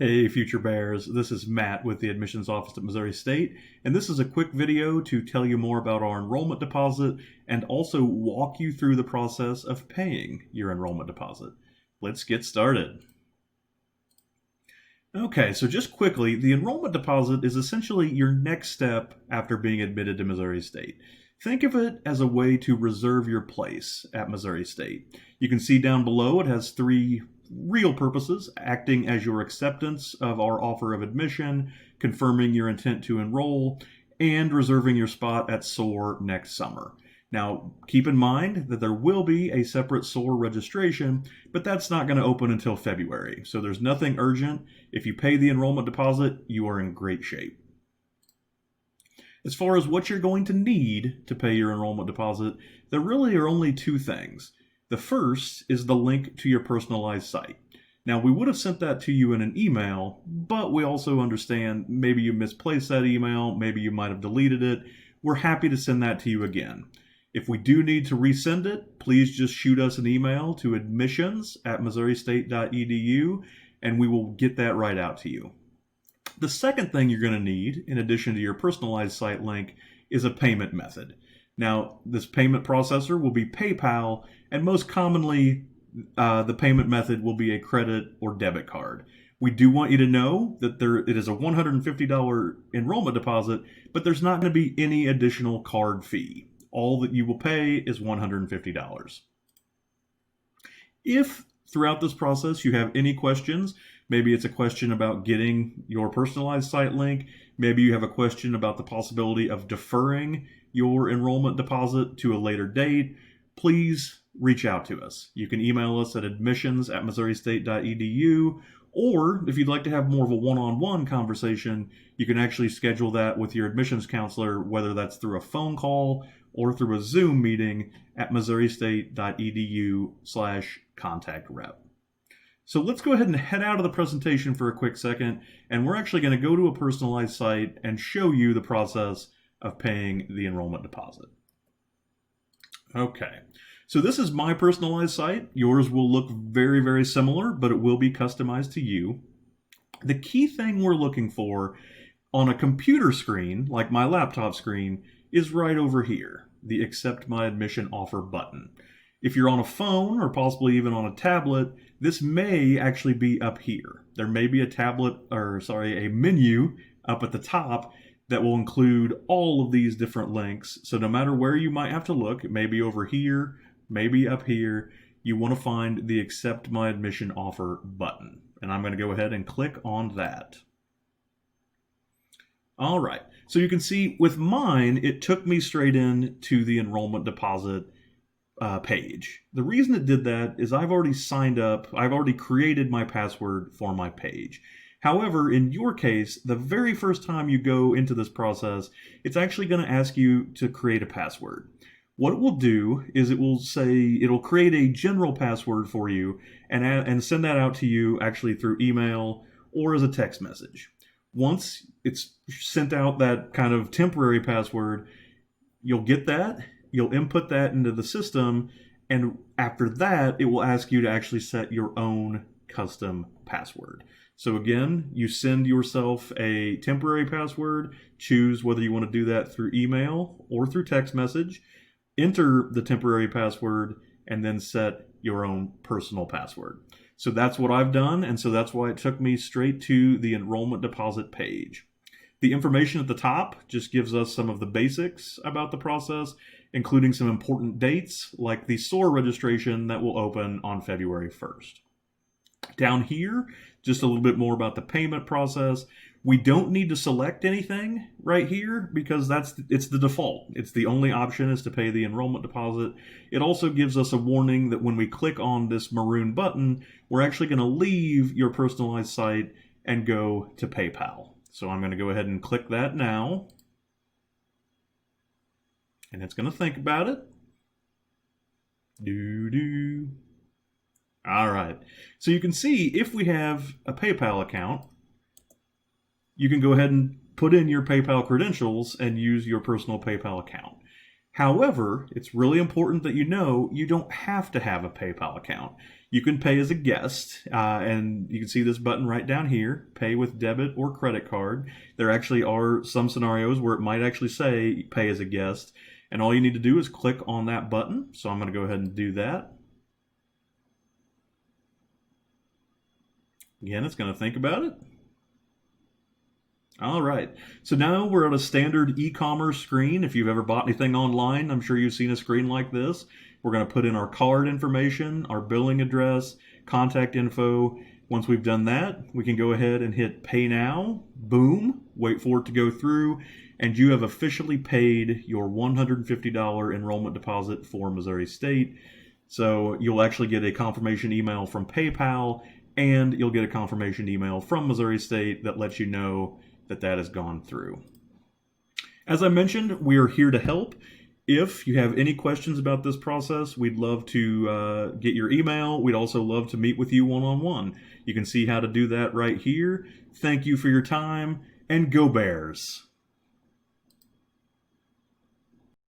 Hey, Future Bears. This is Matt with the Admissions Office at Missouri State, and this is a quick video to tell you more about our enrollment deposit and also walk you through the process of paying your enrollment deposit. Let's get started. Okay, so just quickly, the enrollment deposit is essentially your next step after being admitted to Missouri State. Think of it as a way to reserve your place at Missouri State. You can see down below it has three real purposes: acting as your acceptance of our offer of admission, confirming your intent to enroll, and reserving your spot at SOAR next summer. Now, keep in mind that there will be a separate SOAR registration, but that's not going to open until February, so there's nothing urgent. If you pay the enrollment deposit, you are in great shape. As far as what you're going to need to pay your enrollment deposit, there really are only two things. The first is the link to your personalized site. Now, we would have sent that to you in an email, but we also understand maybe you misplaced that email, maybe you might have deleted it. We're happy to send that to you again. If we do need to resend it, please just shoot us an email to admissions@missouristate.edu, and we will get that right out to you. The second thing you're going to need, in addition to your personalized site link, is a payment method. Now, this payment processor will be PayPal, and most commonly, the payment method will be a credit or debit card. We do want you to know that it is a $150 enrollment deposit, but there's not going to be any additional card fee. All that you will pay is $150. If throughout this process you have any questions, maybe it's a question about getting your personalized site link, maybe you have a question about the possibility of deferring your enrollment deposit to a later date, please reach out to us. You can email us at admissions@missouristate.edu, or if you'd like to have more of a one-on-one conversation, you can actually schedule that with your admissions counselor, whether that's through a phone call or through a Zoom meeting at missouristate.edu/contactrep. So let's go ahead and head out of the presentation for a quick second, and we're actually going to go to a personalized site and show you the process of paying the enrollment deposit. Okay, so this is my personalized site. Yours will look very, very similar, but it will be customized to you. The key thing we're looking for on a computer screen, like my laptop screen, is right over here, the Accept My Admission Offer button. If you're on a phone or possibly even on a tablet, this may actually be up here. There may be a menu up at the top that will include all of these different links. So no matter where you might have to look, it may be over here, maybe up here, you want to find the Accept My Admission Offer button. And I'm going to go ahead and click on that. All right, so you can see with mine, it took me straight in to the enrollment deposit page. The reason it did that is I've already signed up, I've already created my password for my page. However, in your case, the very first time you go into this process, it's actually going to ask you to create a password. What it will do is it'll create a general password for you and send that out to you actually through email or as a text message. Once it's sent out that kind of temporary password, you'll get that, you'll input that into the system, and after that, it will ask you to actually set your own custom password. So again, you send yourself a temporary password, choose whether you want to do that through email or through text message, enter the temporary password, and then set your own personal password. So that's what I've done, and so that's why it took me straight to the enrollment deposit page. The information at the top just gives us some of the basics about the process, including some important dates, like the SOAR registration that will open on February 1st. Down here, just a little bit more about the payment process. We don't need to select anything right here because it's the default. It's the only option is to pay the enrollment deposit. It also gives us a warning that when we click on this maroon button, we're actually going to leave your personalized site and go to PayPal. So I'm going to go ahead and click that now. And it's going to think about it. All right. So you can see if we have a PayPal account, you can go ahead and put in your PayPal credentials and use your personal PayPal account. However, it's really important that you know you don't have to have a PayPal account. You can pay as a guest, and you can see this button right down here, pay with debit or credit card. There actually are some scenarios where it might actually say pay as a guest, and all you need to do is click on that button. So I'm going to go ahead and do that. Again, it's going to think about it. All right, so now we're on a standard e-commerce screen. If you've ever bought anything online, I'm sure you've seen a screen like this. We're going to put in our card information, our billing address, contact info. Once we've done that, we can go ahead and hit Pay Now. Boom, wait for it to go through, and you have officially paid your $150 enrollment deposit for Missouri State. So you'll actually get a confirmation email from PayPal, and you'll get a confirmation email from Missouri State that lets you know that has gone through. As I mentioned, we are here to help. If you have any questions about this process, we'd love to get your email. We'd also love to meet with you one-on-one. You can see how to do that right here. Thank you for your time, and go Bears!